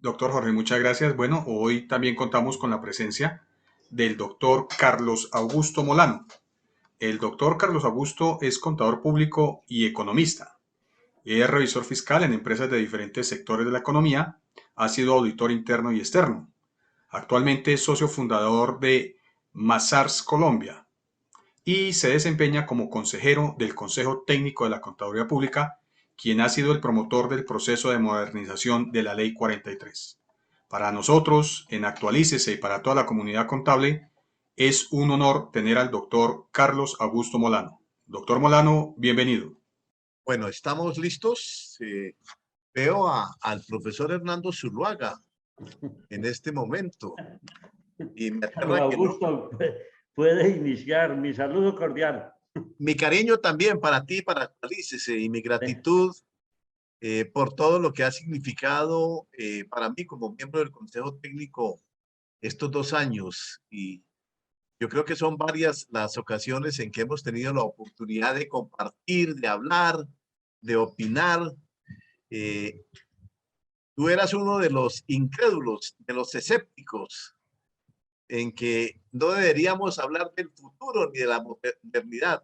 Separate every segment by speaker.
Speaker 1: Doctor Jorge, muchas gracias. Bueno, hoy también contamos con la presencia del doctor Carlos Augusto Molano. El doctor Carlos Augusto es contador público y economista. Es revisor fiscal en empresas de diferentes sectores de la economía. Ha sido auditor interno y externo. Actualmente es socio fundador de Mazars Colombia y se desempeña como consejero del Consejo Técnico de la Contaduría Pública, quien ha sido el promotor del proceso de modernización de la Ley 43. Para nosotros, en Actualícese y para toda la comunidad contable, es un honor tener al doctor Carlos Augusto Molano. Doctor Molano, bienvenido.
Speaker 2: Bueno, estamos listos. Veo al profesor Hernando Zuluaga en este momento y me
Speaker 3: Carlos
Speaker 2: aterra que no.
Speaker 3: Augusto, puede iniciar. Mi saludo cordial.
Speaker 2: Mi cariño también para ti, para Actualícese, y mi gratitud por todo lo que ha significado para mí como miembro del Consejo Técnico estos 2 años. Y yo creo que son varias las ocasiones en que hemos tenido la oportunidad de compartir, de hablar, de opinar. Eh, Tú eras uno de los incrédulos, de los escépticos, en que no deberíamos hablar del futuro ni de la modernidad.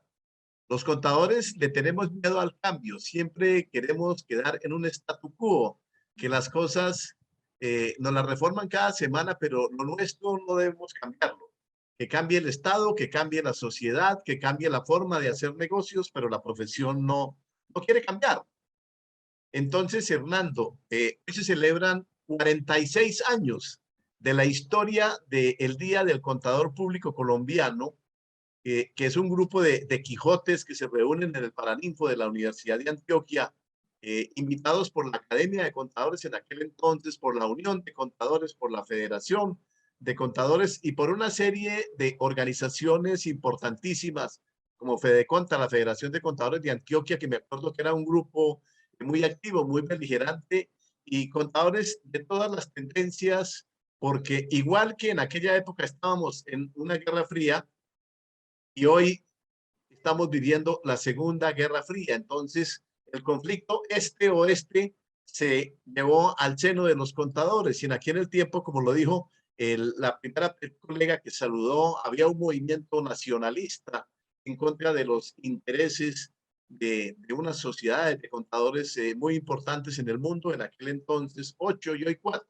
Speaker 2: Los contadores le tenemos miedo al cambio, siempre queremos quedar en un statu quo, que las cosas nos las reforman cada semana, pero lo nuestro no debemos cambiarlo. Que cambie el Estado, que cambie la sociedad, que cambie la forma de hacer negocios, pero la profesión no quiere cambiar. Entonces, Hernando, hoy se celebran 46 años de la historia del Día del Contador Público Colombiano, que es un grupo de Quijotes que se reúnen en el Paraninfo de la Universidad de Antioquia, invitados por la Academia de Contadores en aquel entonces, por la Unión de Contadores, por la Federación de Contadores y por una serie de organizaciones importantísimas como Fedeconta, la Federación de Contadores de Antioquia, que me acuerdo que era un grupo muy activo, muy beligerante, y contadores de todas las tendencias, porque igual que en aquella época estábamos en una guerra fría y hoy estamos viviendo la Segunda Guerra Fría. Entonces, el conflicto este-oeste se llevó al seno de los contadores y en aquel tiempo, como lo dijo la primera colega que saludó, había un movimiento nacionalista en contra de los intereses de unas sociedades de contadores muy importantes en el mundo, en aquel entonces 8 y hoy 4.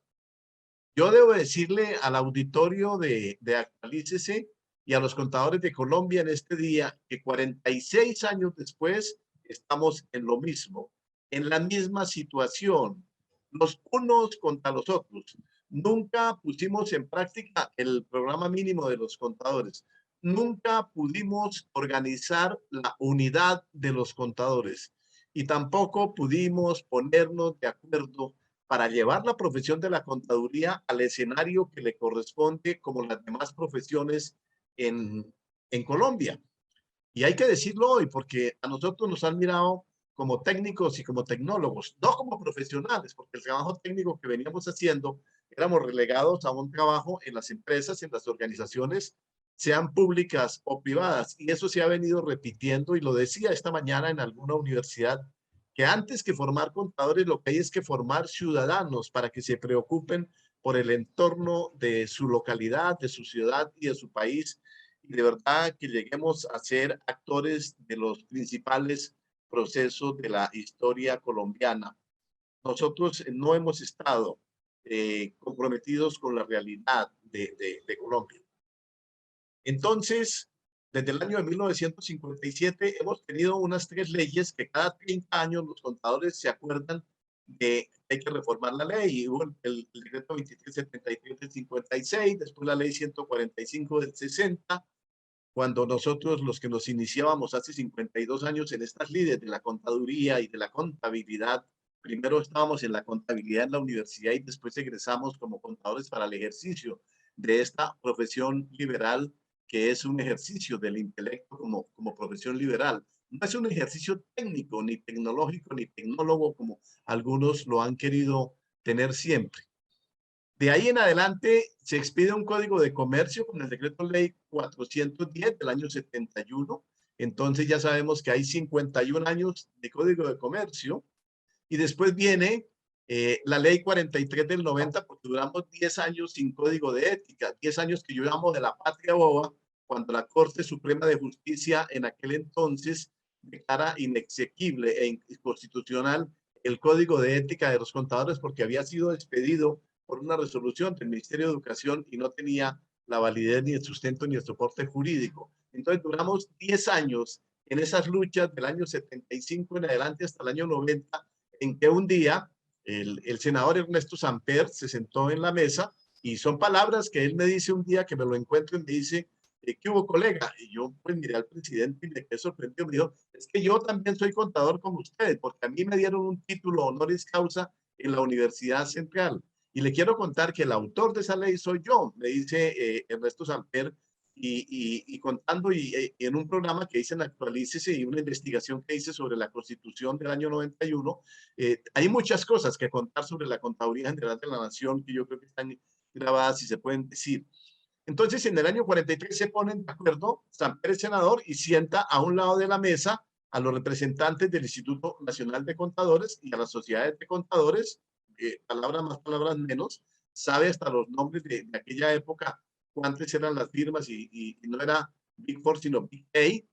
Speaker 2: Yo debo decirle al auditorio de Actualícese y a los contadores de Colombia en este día que 46 años después estamos en lo mismo, en la misma situación, los unos contra los otros. Nunca pusimos en práctica el programa mínimo de los contadores. Nunca pudimos organizar la unidad de los contadores y tampoco pudimos ponernos de acuerdo para llevar la profesión de la contaduría al escenario que le corresponde como las demás profesiones en Colombia. Y hay que decirlo hoy porque a nosotros nos han mirado como técnicos y como tecnólogos, no como profesionales, porque el trabajo técnico que veníamos haciendo éramos relegados a un trabajo en las empresas, en las organizaciones, sean públicas o privadas. Y eso se ha venido repitiendo y lo decía esta mañana en alguna universidad, que antes que formar contadores, lo que hay es que formar ciudadanos para que se preocupen por el entorno de su localidad, de su ciudad y de su país. Y de verdad que lleguemos a ser actores de los principales procesos de la historia colombiana. Nosotros no hemos estado comprometidos con la realidad de Colombia. Entonces, desde el año de 1957 hemos tenido unas 3 leyes que cada 30 años los contadores se acuerdan de que hay que reformar la ley. Y hubo el decreto 2373 del 56, después la ley 145 del 60, cuando nosotros los que nos iniciábamos hace 52 años en estas líderes de la contaduría y de la contabilidad, primero estábamos en la contabilidad en la universidad y después egresamos como contadores para el ejercicio de esta profesión liberal, que es un ejercicio del intelecto como profesión liberal. No es un ejercicio técnico, ni tecnológico, ni tecnólogo, como algunos lo han querido tener siempre. De ahí en adelante se expide un código de comercio con el decreto ley 410 del año 71. Entonces ya sabemos que hay 51 años de código de comercio. Y después viene La ley 43 del 90, porque duramos 10 años sin código de ética, 10 años que llevamos de la patria boba, cuando la Corte Suprema de Justicia en aquel entonces declara inexequible e inconstitucional el código de ética de los contadores porque había sido expedido por una resolución del Ministerio de Educación y no tenía la validez ni el sustento ni el soporte jurídico. Entonces duramos 10 años en esas luchas del año 75 en adelante hasta el año 90, en que un día el senador Ernesto Samper se sentó en la mesa y son palabras que él me dice un día que me lo encuentro y me dice, ¿qué hubo, colega? Y yo pues miré al presidente y me quedé sorprendido. Me dijo, es que yo también soy contador como ustedes, porque a mí me dieron un título honoris causa en la Universidad Central. Y le quiero contar que el autor de esa ley soy yo, me dice Ernesto Samper, y contando y en un programa que hice en Actualícese y una investigación que hice sobre la Constitución del año 91, hay muchas cosas que contar sobre la Contaduría General de la Nación que yo creo que están grabadas y se pueden decir. Entonces, en el año 43 se ponen de acuerdo Samper, el senador, y sienta a un lado de la mesa a los representantes del Instituto Nacional de Contadores y a las sociedades de contadores, palabras más, palabras menos, sabe hasta los nombres de aquella época, cuántas eran las firmas y no era Big Four, sino Big A.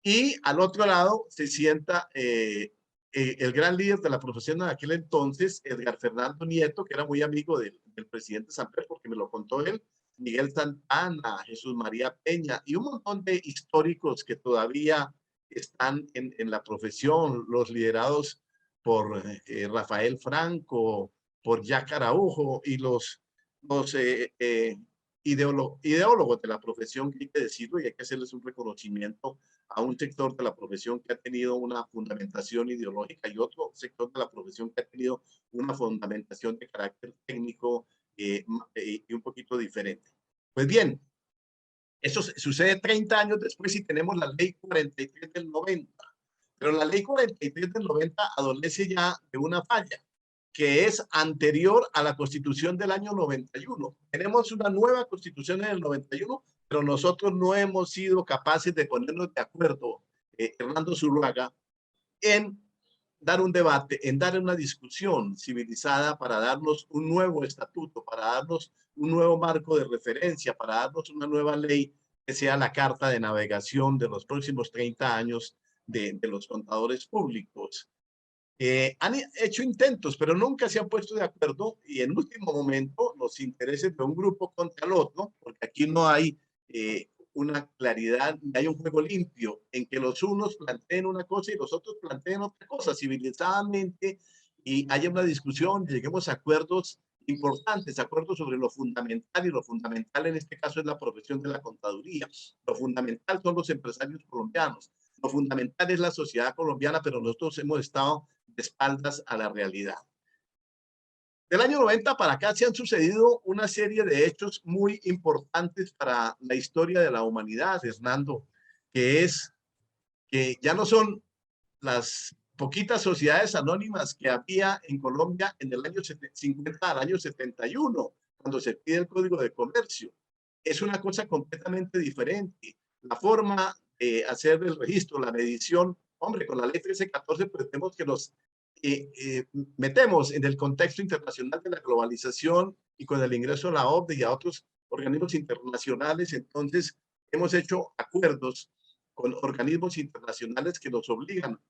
Speaker 2: Y al otro lado se sienta el gran líder de la profesión de aquel entonces, Edgar Fernando Nieto, que era muy amigo del presidente Samper, porque me lo contó él, Miguel Santana, Jesús María Peña y un montón de históricos que todavía están en la profesión, los liderados por Rafael Franco, por Jack Araujo y los ideólogos de la profesión, que hay que decirlo, y hay que hacerles un reconocimiento a un sector de la profesión que ha tenido una fundamentación ideológica y otro sector de la profesión que ha tenido una fundamentación de carácter técnico y un poquito diferente. Pues bien, eso sucede 30 años después y tenemos la ley 43 del 90. Pero la ley 43 del 90 adolece ya de una falla, que es anterior a la Constitución del año 91. Tenemos una nueva Constitución en el 91, pero nosotros no hemos sido capaces de ponernos de acuerdo, Hernando Zuluaga, en dar un debate, en dar una discusión civilizada para darnos un nuevo estatuto, para darnos un nuevo marco de referencia, para darnos una nueva ley que sea la carta de navegación de los próximos 30 años de los contadores públicos. Han hecho intentos, pero nunca se han puesto de acuerdo y en último momento los intereses de un grupo contra el otro, porque aquí no hay una claridad, hay un juego limpio en que los unos planteen una cosa y los otros planteen otra cosa civilizadamente y haya una discusión, lleguemos a acuerdos importantes, acuerdos sobre lo fundamental y lo fundamental en este caso es la profesión de la contaduría. Lo fundamental son los empresarios colombianos. Lo fundamental es la sociedad colombiana, pero nosotros hemos estado de espaldas a la realidad. Del año 90 para acá se han sucedido una serie de hechos muy importantes para la historia de la humanidad, Hernando, que es que ya no son las poquitas sociedades anónimas que había en Colombia en el año 50 al año 71, cuando se pide el Código de Comercio. Es una cosa completamente diferente. La forma de hacer el registro, la medición, hombre, con la ley 1314 pretendemos que los metemos en el contexto internacional de la globalización y con el ingreso a la OCDE y a otros organismos internacionales, entonces hemos hecho acuerdos con organismos internacionales que nos obligan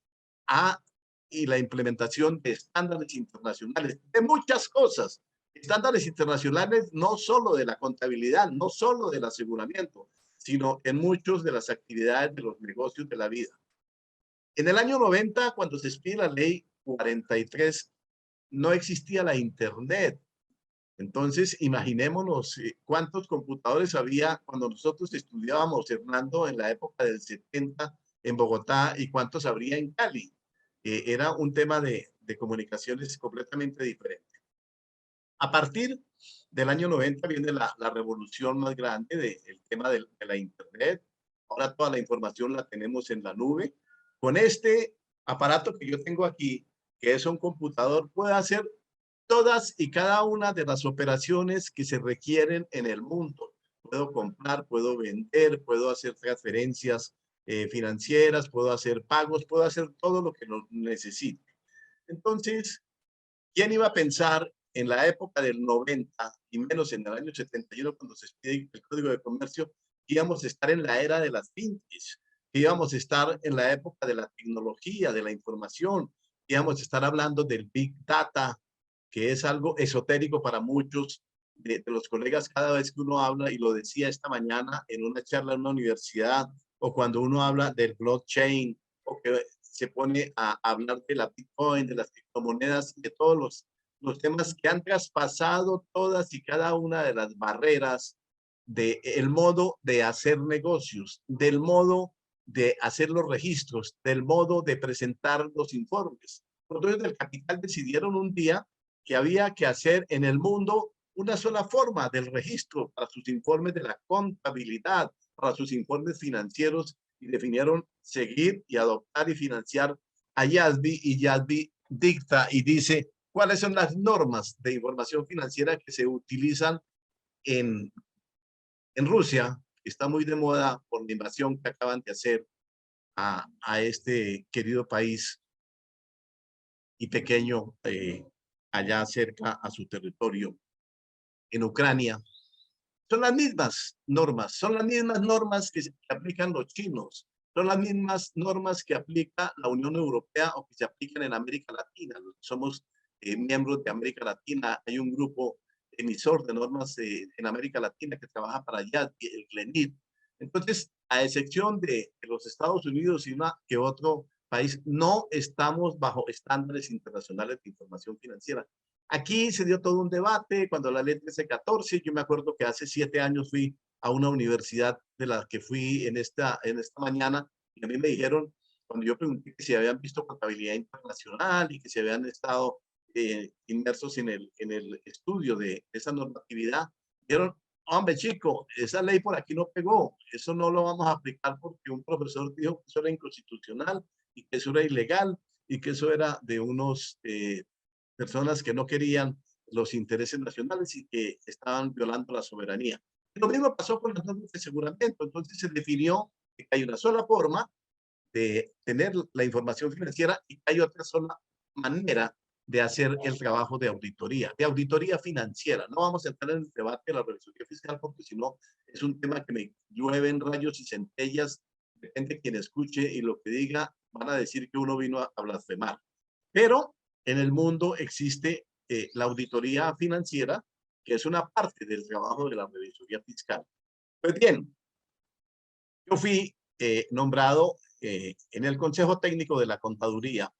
Speaker 2: a y la implementación de estándares internacionales, de muchas cosas, estándares internacionales no solo de la contabilidad, no solo del aseguramiento, sino en muchas de las actividades de los negocios de la vida. En el año 90, cuando se expide la ley 43, no existía la Internet. Entonces, imaginémonos cuántos computadores había cuando nosotros estudiábamos, Hernando, en la época del 70 en Bogotá y cuántos habría en Cali. Era un tema de comunicaciones completamente diferente. A partir del año 90 viene la revolución más grande del tema de la Internet. Ahora toda la información la tenemos en la nube. Con este aparato que yo tengo aquí, que es un computador, puedo hacer todas y cada una de las operaciones que se requieren en el mundo. Puedo comprar, puedo vender, puedo hacer transferencias financieras, puedo hacer pagos, puedo hacer todo lo que necesite. Entonces, ¿Quién iba a pensar en la época del 90 y menos en el año 71 cuando se expide el Código de Comercio, que íbamos a estar en la era de las fintechs, que íbamos a estar en la época de la tecnología, de la información, que íbamos a estar hablando del Big Data, que es algo esotérico para muchos de los colegas cada vez que uno habla, y lo decía esta mañana en una charla en una universidad, o cuando uno habla del blockchain, o que se pone a hablar de la Bitcoin, de las criptomonedas, de todos los temas que han traspasado todas y cada una de las barreras del modo de hacer negocios, del modo de hacer los registros, del modo de presentar los informes. Los dueños del capital decidieron un día que había que hacer en el mundo una sola forma del registro para sus informes de la contabilidad, para sus informes financieros, y definieron seguir y adoptar y financiar a YASB, y YASB dicta y dice cuáles son las normas de información financiera que se utilizan en, en Rusia, que está muy de moda por la invasión que acaban de hacer a este querido país y pequeño allá cerca a su territorio en Ucrania. Son las mismas normas que aplican los chinos, son las mismas normas que aplica la Unión Europea o que se aplican en América Latina. Somos miembros de América Latina, hay un grupo emisor de normas en América Latina que trabaja para allá, el GLENID. Entonces, a excepción de los Estados Unidos y una que otro país, no estamos bajo estándares internacionales de información financiera. Aquí se dio todo un debate cuando la ley 1314, yo me acuerdo que hace 7 años fui a una universidad de la que fui en esta mañana, y a mí me dijeron, cuando yo pregunté que si habían visto contabilidad internacional y que si habían estado inmersos en el estudio de esa normatividad, dijeron, hombre chico, esa ley por aquí no pegó, eso no lo vamos a aplicar porque un profesor dijo que eso era inconstitucional y que eso era ilegal y que eso era de unos personas que no querían los intereses nacionales y que estaban violando la soberanía. Lo mismo pasó con las normas de aseguramiento. Entonces se definió que hay una sola forma de tener la información financiera y que hay otra sola manera de hacer el trabajo de auditoría financiera. No vamos a entrar en el debate de la revisoría fiscal porque si no es un tema que me llueven rayos y centellas. Depende de quien escuche y lo que diga, van a decir que uno vino a blasfemar. Pero en el mundo existe la auditoría financiera, que es una parte del trabajo de la revisoría fiscal. Pues bien, yo fui nombrado en el Consejo Técnico de la Contaduría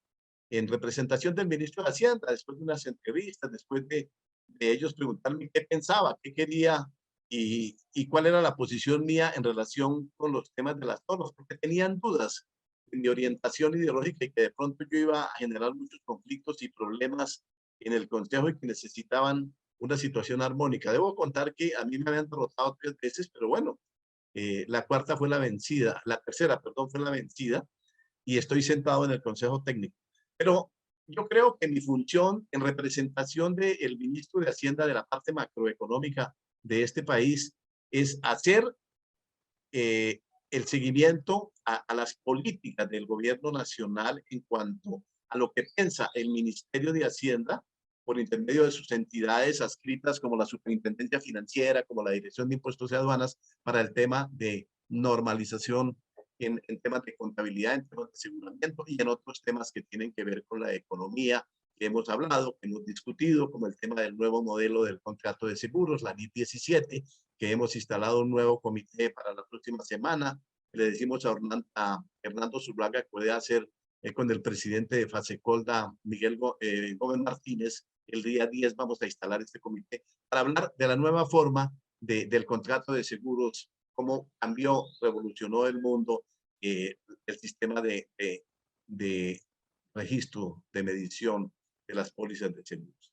Speaker 2: en representación del ministro de Hacienda, después de unas entrevistas, después de ellos preguntarme qué pensaba, qué quería y cuál era la posición mía en relación con los temas de las normas, porque tenían dudas de mi orientación ideológica y que de pronto yo iba a generar muchos conflictos y problemas en el Consejo y que necesitaban una situación armónica. Debo contar que a mí me habían derrotado 3 veces, pero bueno, la cuarta fue la vencida, la tercera, perdón, fue la vencida, y estoy sentado en el Consejo Técnico. Pero yo creo que mi función en representación del ministro de Hacienda de la parte macroeconómica de este país es hacer el seguimiento a las políticas del gobierno nacional en cuanto a lo que piensa el Ministerio de Hacienda por intermedio de sus entidades adscritas como la Superintendencia Financiera, como la Dirección de Impuestos y Aduanas, para el tema de normalización en temas de contabilidad, en temas de aseguramiento y en otros temas que tienen que ver con la economía que hemos hablado, que hemos discutido, como el tema del nuevo modelo del contrato de seguros, la NIF 17, que hemos instalado un nuevo comité para la próxima semana. Le decimos a Hernando Zuluaga que puede hacer con el presidente de Fasecolda, Miguel Gómez Martínez. El día 10 vamos a instalar este comité para hablar de la nueva forma del contrato de seguros, cómo cambió, revolucionó el mundo, el sistema de registro, de medición de las pólizas de seguros.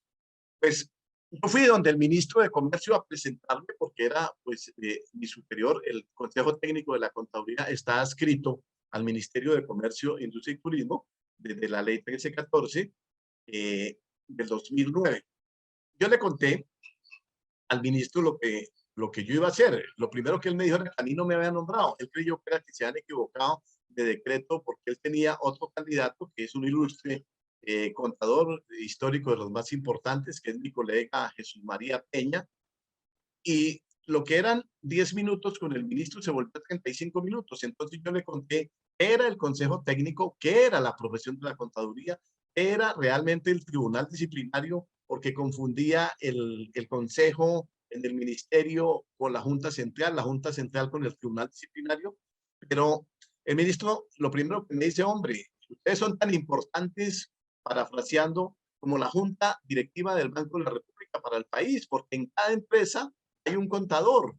Speaker 2: Pues yo fui donde el ministro de Comercio a presentarme porque era pues mi superior. El Consejo Técnico de la Contaduría está adscrito al Ministerio de Comercio, Industria y Turismo desde la ley 1314 del 2009. Yo le conté al ministro lo que yo iba a hacer. Lo primero que él me dijo era que a mí no me había nombrado. Él creyó que era que se han equivocado de decreto porque él tenía otro candidato que es un ilustre contador histórico de los más importantes, que es mi colega Jesús María Peña, y lo que eran 10 minutos con el ministro se volvió a 35 minutos. Entonces yo le conté qué era el consejo técnico, qué era la profesión de la contaduría, qué era realmente el tribunal disciplinario, porque confundía el consejo en el ministerio con la Junta Central con el tribunal disciplinario. Pero el ministro lo primero que me dice, hombre, ustedes son tan importantes, parafraseando, como la Junta Directiva del Banco de la República para el país, porque en cada empresa hay un contador.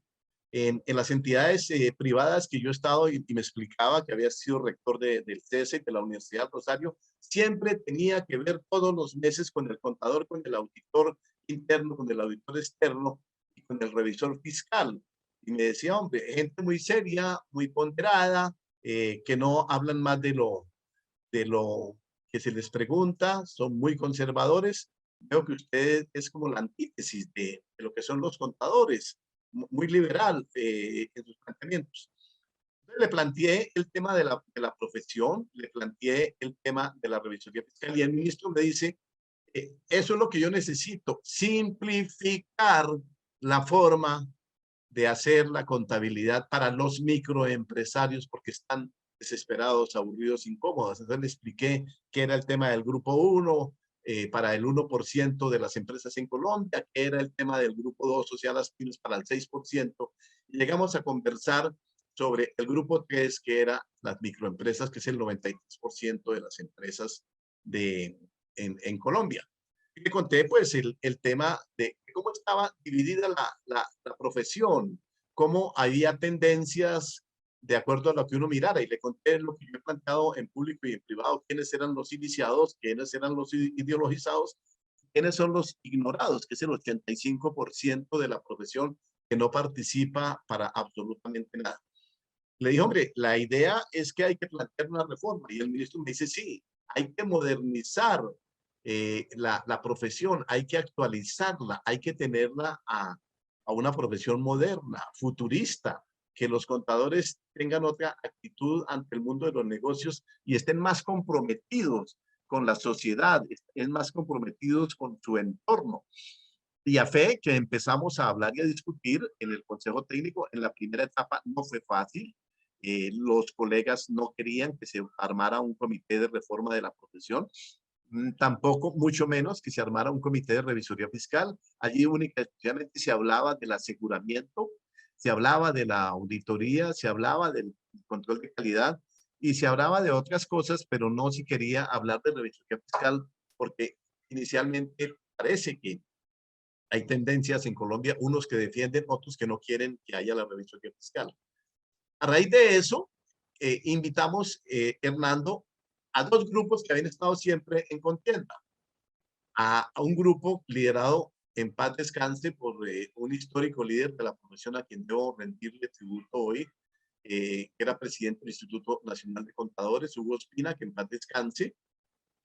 Speaker 2: En las entidades privadas que yo he estado y me explicaba que había sido rector del CESE, de la Universidad Rosario, siempre tenía que ver todos los meses con el contador, con el auditor interno, con el auditor externo y con el revisor fiscal. Y me decía, hombre, gente muy seria, muy ponderada, que no hablan más de lo que se les pregunta, son muy conservadores. Veo que usted es como la antítesis de lo que son los contadores, muy liberal en sus planteamientos. Entonces, le planteé el tema de la profesión, le planteé el tema de la revisoría fiscal y el ministro me dice, eso es lo que yo necesito, simplificar la forma de hacer la contabilidad para los microempresarios porque están desesperados, aburridos, incómodos. Entonces le expliqué que era el tema del grupo 1 para el 1% de las empresas en Colombia, que era el tema del grupo 2, o sea, las pymes para el 6%. Y llegamos a conversar sobre el grupo 3, que era las microempresas, que es el 93% de las empresas en Colombia. Y le conté pues el tema de cómo estaba dividida la profesión, cómo había tendencias de acuerdo a lo que uno mirara. Y le conté lo que yo he planteado en público y en privado, quiénes eran los iniciados, quiénes eran los ideologizados, quiénes son los ignorados, que es el 85% de la profesión que no participa para absolutamente nada. Le dije, hombre, la idea es que hay que plantear una reforma. Y el ministro me dice, sí, hay que modernizar la profesión, hay que actualizarla, hay que tenerla a una profesión moderna, futurista, que los contadores tengan otra actitud ante el mundo de los negocios y estén más comprometidos con la sociedad, estén más comprometidos con su entorno. Y a fe que empezamos a hablar y a discutir en el Consejo Técnico, en la primera etapa no fue fácil. Los colegas no querían que se armara un comité de reforma de la profesión, tampoco, mucho menos, que se armara un comité de revisoría fiscal. Allí únicamente se hablaba del aseguramiento, se hablaba de la auditoría, se hablaba del control de calidad y se hablaba de otras cosas, pero no se quería hablar de revisoría fiscal porque inicialmente parece que hay tendencias en Colombia, unos que defienden, otros que no quieren que haya la revisoría fiscal. A raíz de eso, invitamos, Hernando, a dos grupos que habían estado siempre en contienda. A un grupo liderado en paz descanse por un histórico líder de la profesión a quien debo rendirle tributo hoy, que era presidente del Instituto Nacional de Contadores, Hugo Espina, que en paz descanse,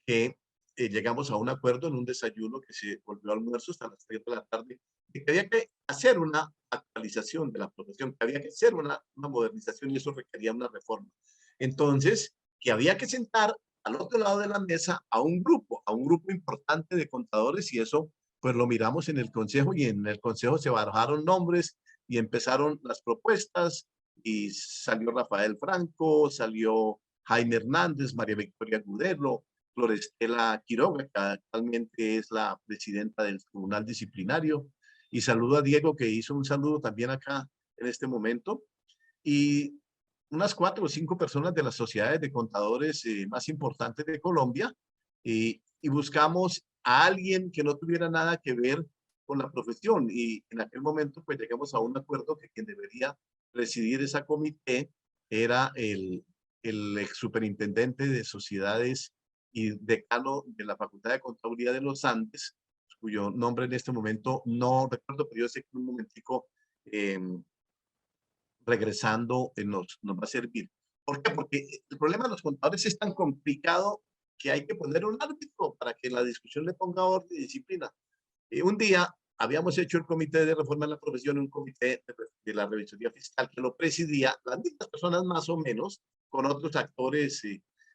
Speaker 2: que llegamos a un acuerdo en un desayuno que se volvió almuerzo hasta las 3 de la tarde, de que había que hacer una actualización de la profesión, que había que hacer una modernización y eso requería una reforma. Entonces, que había que sentar al otro lado de la mesa a un grupo importante de contadores y eso pues lo miramos en el consejo y en el consejo se barajaron nombres y empezaron las propuestas y salió Rafael Franco, salió Jaime Hernández, María Victoria Gudelo, Florestela Quiroga, que actualmente es la presidenta del Tribunal Disciplinario. Y saludo a Diego, que hizo un saludo también acá en este momento. Y unas 4 o 5 personas de las sociedades de contadores más importantes de Colombia. Y buscamos a alguien que no tuviera nada que ver con la profesión. Y en aquel momento, pues llegamos a un acuerdo que quien debería presidir esa comité era el ex superintendente de sociedades y decano de la Facultad de Contaduría de los Andes, cuyo nombre en este momento no recuerdo, pero yo sé que en un momentico regresando nos va a servir. ¿Por qué? Porque el problema de los contadores es tan complicado que hay que poner un árbitro para que la discusión le ponga orden y disciplina. Un día habíamos hecho el comité de reforma de la profesión, un comité de la revisoría fiscal que lo presidía las mismas personas más o menos, con otros actores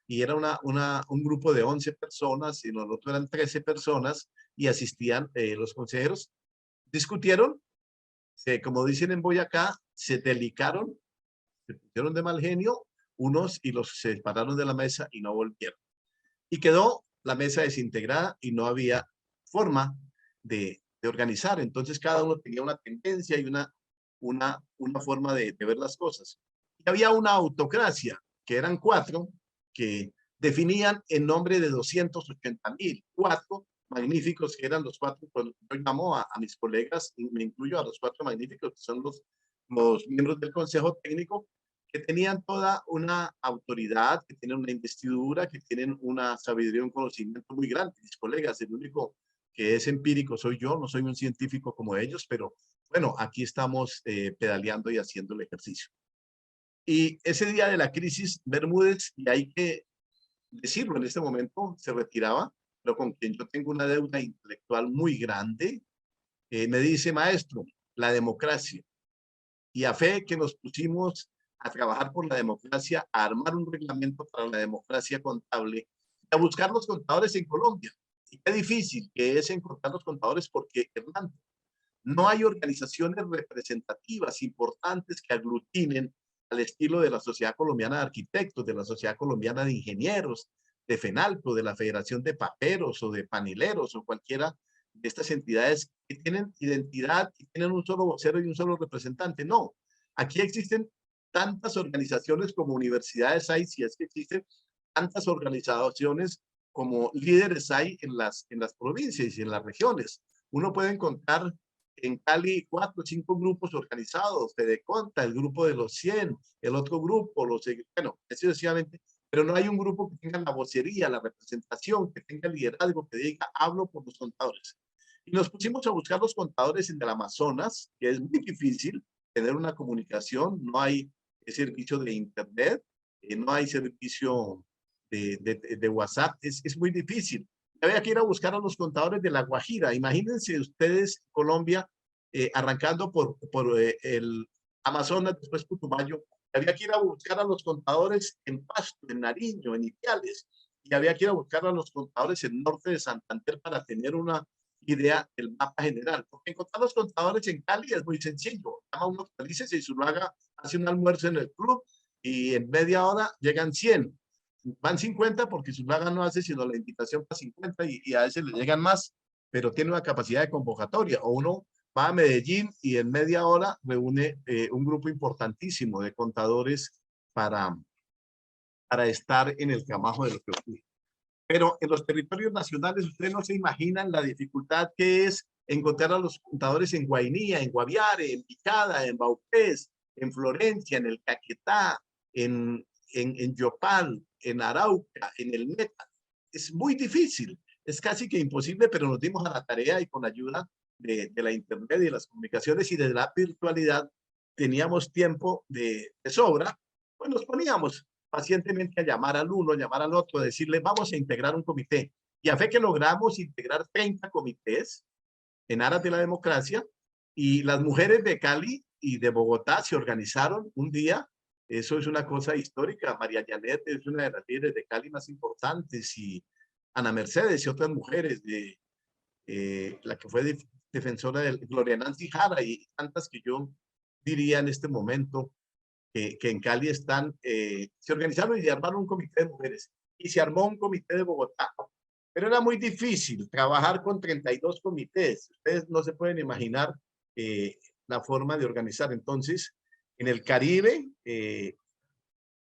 Speaker 2: y era un grupo de 11 personas, y nosotros eran 13 personas, y asistían los consejeros, discutieron, como dicen en Boyacá, se delicaron, se pusieron de mal genio unos y los separaron de la mesa y no volvieron. Y quedó la mesa desintegrada y no había forma de organizar. Entonces cada uno tenía una tendencia y una forma de ver las cosas. Y había una autocracia, que eran 4, que definían en nombre de 280,000, 4 magníficos, que eran los 4, pues yo llamo a mis colegas, y me incluyo a los 4 magníficos, que son los miembros del Consejo Técnico, que tenían toda una autoridad, que tienen una investidura, que tienen una sabiduría, un conocimiento muy grande. Mis colegas, el único que es empírico soy yo, no soy un científico como ellos, pero bueno, aquí estamos pedaleando y haciendo el ejercicio. Y ese día de la crisis, Bermúdez, y hay que decirlo, en este momento se retiraba, pero con quien yo tengo una deuda intelectual muy grande, me dice, maestro, la democracia. Y a fe que nos pusimos a trabajar por la democracia, a armar un reglamento para la democracia contable, a buscar los contadores en Colombia. Y qué difícil que es encontrar los contadores porque, Hernando, no hay organizaciones representativas importantes que aglutinen al estilo de la Sociedad Colombiana de Arquitectos, de la Sociedad Colombiana de Ingenieros, de FENALCO, de la Federación de Paperos o de Panileros o cualquiera de estas entidades que tienen identidad y tienen un solo vocero y un solo representante. No, aquí existen tantas organizaciones como universidades hay, si es que existen tantas organizaciones como líderes hay en las provincias y en las regiones. Uno puede encontrar en Cali 4 o 5 grupos organizados, Fedeconta, el grupo de los 100, el otro grupo, bueno, sucesivamente, pero no hay un grupo que tenga la vocería, la representación, que tenga el liderazgo, que diga, hablo por los contadores. Y nos pusimos a buscar los contadores en el Amazonas, que es muy difícil tener una comunicación, no hay servicio de internet, no hay servicio de WhatsApp, es muy difícil. Había que ir a buscar a los contadores de La Guajira. Imagínense ustedes, Colombia, arrancando por el Amazonas, después Putumayo, había que ir a buscar a los contadores en Pasto, en Nariño, en Ipiales, y había que ir a buscar a los contadores en norte de Santander para tener una idea del mapa general. Porque encontrar los contadores en Cali es muy sencillo. Llama unos felices y Zuluaga hace un almuerzo en el club y en media hora llegan 100. Van 50 porque Zuluaga no hace sino la invitación para 50 y a ese le llegan más, pero tiene una capacidad de convocatoria. O uno va a Medellín y en media hora reúne un grupo importantísimo de contadores para, para estar en el trabajo de lo que ocurre. Pero en los territorios nacionales ustedes no se imaginan la dificultad que es encontrar a los contadores en Guainía, en Guaviare, en Picada, en Bautés, en Florencia, en el Caquetá, en Yopal, en Arauca, en el Meta. Es muy difícil, es casi que imposible, pero nos dimos a la tarea y con ayuda de la internet y de las comunicaciones y de la virtualidad teníamos tiempo de sobra, pues nos poníamos pacientemente a llamar al uno, a llamar al otro, a decirle vamos a integrar un comité. Y a fe que logramos integrar 30 comités en aras de la democracia y las mujeres de Cali y de Bogotá se organizaron un día. Eso es una cosa histórica. María Janet es una de las líderes de Cali más importantes y Ana Mercedes y otras mujeres de la que fue defensora de Gloria Nancy Jara y tantas que yo diría en este momento que en Cali están, se organizaron y armaron un comité de mujeres y se armó un comité de Bogotá. Pero era muy difícil trabajar con 32 comités. Ustedes no se pueden imaginar la forma de organizar. Entonces, en el Caribe,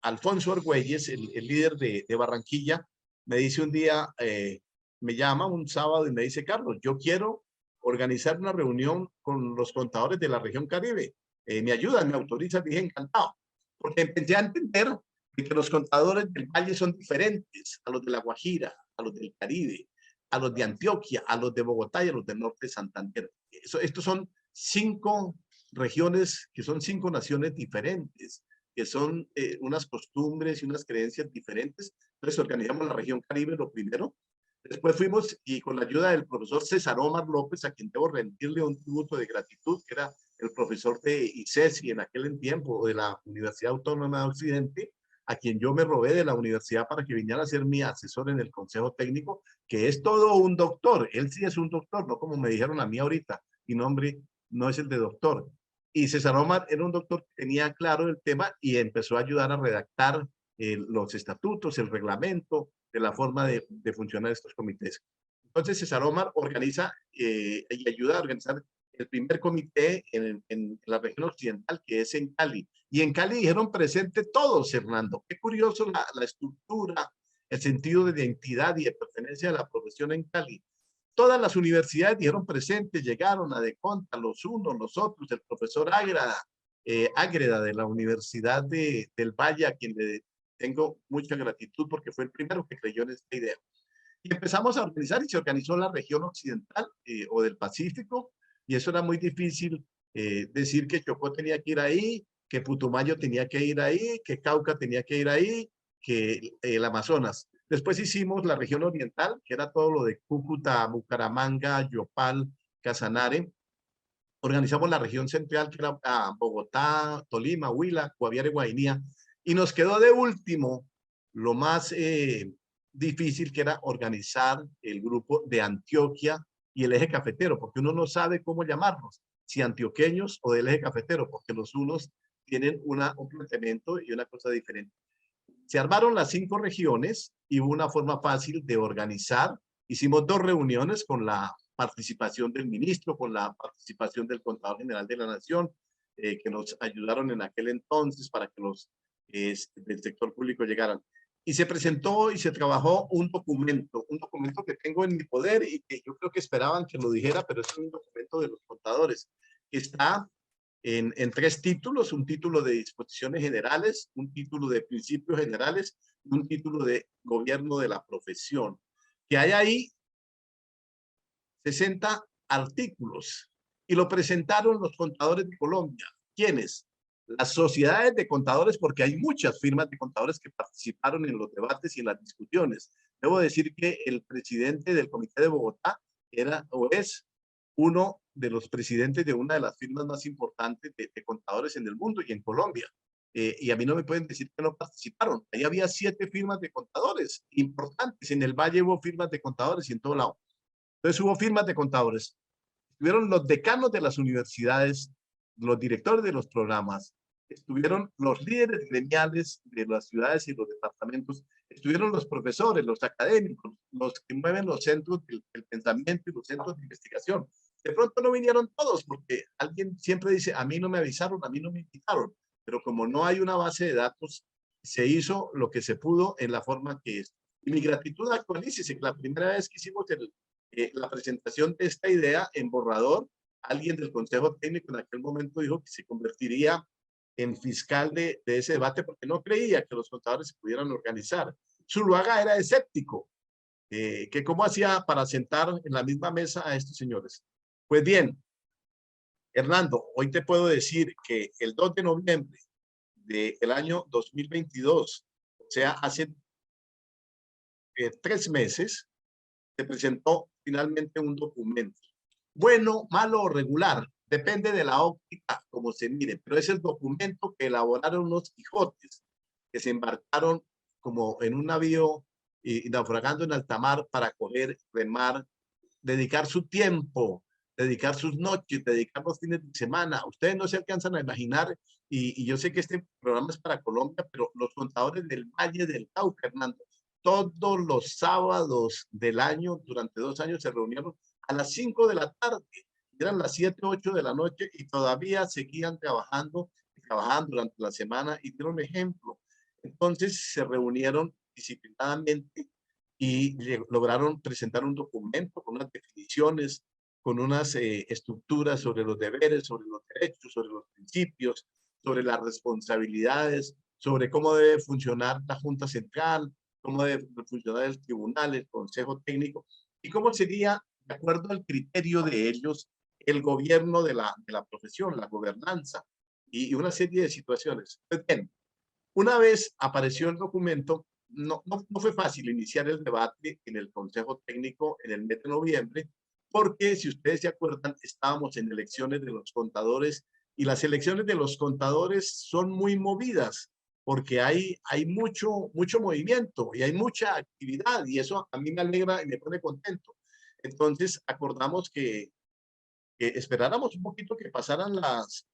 Speaker 2: Alfonso Argüelles, el líder de Barranquilla, me dice un día, me llama un sábado y me dice, Carlos, yo quiero organizar una reunión con los contadores de la región Caribe. ¿Me ayudan? ¿Me autorizan? Dije, encantado. Porque empecé a entender que los contadores del Valle son diferentes a los de La Guajira, a los del Caribe, a los de Antioquia, a los de Bogotá y a los del norte de Santander. Estos son 5 regiones que son 5 naciones diferentes, que son unas costumbres y unas creencias diferentes. Entonces organizamos la región Caribe lo primero. Después fuimos y con la ayuda del profesor César Omar López, a quien debo rendirle un tributo de gratitud, que era el profesor de ICESI en aquel tiempo, de la Universidad Autónoma de Occidente, a quien yo me robé de la universidad para que viniera a ser mi asesor en el consejo técnico, que es todo un doctor. Él sí es un doctor, no como me dijeron a mí ahorita, mi nombre no es el de doctor. Y César Omar era un doctor que tenía claro el tema y empezó a ayudar a redactar los estatutos, el reglamento de la forma de funcionar estos comités. Entonces César Omar organiza y ayuda a organizar el primer comité en la región occidental, que es en Cali. Y en Cali dijeron presente todos, Hernando. Qué curioso la estructura, el sentido de identidad y de pertenencia de la profesión en Cali. Todas las universidades dijeron presente, llegaron a de Conta, los unos, los otros, el profesor Ágreda de la Universidad del Valle, a quien le tengo mucha gratitud porque fue el primero que creyó en esta idea. Y empezamos a organizar y se organizó la región occidental o del Pacífico, y eso era muy difícil decir que Chocó tenía que ir ahí, que Putumayo tenía que ir ahí, que Cauca tenía que ir ahí, que el Amazonas. Después hicimos la región oriental, que era todo lo de Cúcuta, Bucaramanga, Yopal, Casanare. Organizamos la región central, que era Bogotá, Tolima, Huila, Guaviare, Guainía. Y nos quedó de último lo más difícil, que era organizar el grupo de Antioquia y el eje cafetero, porque uno no sabe cómo llamarlos, si antioqueños o del eje cafetero, porque los unos tienen un planteamiento y una cosa diferente. Se armaron las 5 regiones y hubo una forma fácil de organizar. Hicimos 2 reuniones con la participación del ministro, con la participación del Contador General de la Nación, que nos ayudaron en aquel entonces para que los del sector público llegaran. Y se presentó y se trabajó un documento que tengo en mi poder y que yo creo que esperaban que lo dijera, pero es un documento de los contadores, que está en 3 títulos: un título de disposiciones generales, un título de principios generales y un título de gobierno de la profesión, que hay ahí 60 artículos, y lo presentaron los contadores de Colombia. ¿Quiénes? Las sociedades de contadores, porque hay muchas firmas de contadores que participaron en los debates y en las discusiones. Debo decir que el presidente del Comité de Bogotá era o es uno de los presidentes de una de las firmas más importantes de contadores en el mundo y en Colombia. Y a mí no me pueden decir que no participaron. Ahí había 7 firmas de contadores importantes. En el Valle hubo firmas de contadores y en todo lado. Entonces hubo firmas de contadores. Estuvieron los decanos de las universidades, los directores de los programas, estuvieron los líderes gremiales de las ciudades y los departamentos, estuvieron los profesores, los académicos, los que mueven los centros del pensamiento y los centros de investigación. De pronto no vinieron todos, porque alguien siempre dice, a mí no me avisaron, a mí no me invitaron, pero como no hay una base de datos, se hizo lo que se pudo en la forma que es. Y mi gratitud actualícese, que la primera vez que hicimos la presentación de esta idea en borrador, alguien del Consejo Técnico en aquel momento dijo que se convertiría en fiscal de ese debate porque no creía que los contadores se pudieran organizar. Zuluaga era escéptico, que cómo hacía para sentar en la misma mesa a estos señores. Pues bien, Hernando, hoy te puedo decir que el 2 de noviembre del año 2022, o sea, hace 3 meses, se presentó finalmente un documento. Bueno, malo o regular, depende de la óptica como se mire, pero es el documento que elaboraron los Quijotes, que se embarcaron como en un navío y naufragando en alta mar para coger, remar, dedicar su tiempo, dedicar sus noches, dedicar los fines de semana. Ustedes no se alcanzan a imaginar, y yo sé que este programa es para Colombia, pero los contadores del Valle del Cauca, Hernando, todos los sábados del año, durante 2 años, se reunieron a las 5 de la tarde. Eran las 7, 8 de la noche y todavía seguían trabajando, trabajaban durante la semana y dieron ejemplo. Entonces se reunieron disciplinadamente y lograron presentar un documento con unas definiciones, con unas estructuras sobre los deberes, sobre los derechos, sobre los principios, sobre las responsabilidades, sobre cómo debe funcionar la Junta Central, cómo debe funcionar el tribunal, el consejo técnico, y cómo sería, de acuerdo al criterio de ellos, el gobierno de la profesión, la gobernanza, y una serie de situaciones. Pues bien, una vez apareció el documento, no fue fácil iniciar el debate en el Consejo Técnico en el mes de noviembre, porque si ustedes se acuerdan, estábamos en elecciones de los contadores y las elecciones de los contadores son muy movidas. porque hay mucho movimiento y hay mucha actividad y eso a mí me alegra y me pone contento. Entonces acordamos que esperáramos un poquito que pasaran las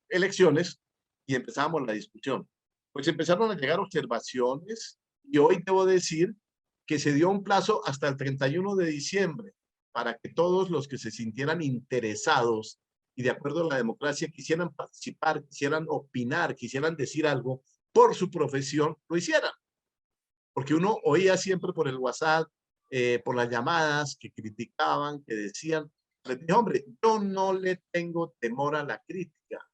Speaker 2: elecciones y empezamos la discusión. Pues empezaron a llegar observaciones y hoy debo decir que se dio un plazo hasta el 31 de diciembre para que todos los que se sintieran interesados y de acuerdo a la democracia quisieran participar, quisieran opinar, quisieran decir algo por su profesión, lo hicieran. Porque uno oía siempre por el WhatsApp, por las llamadas que criticaban, que decían, les dije, hombre, yo no le tengo temor a la crítica.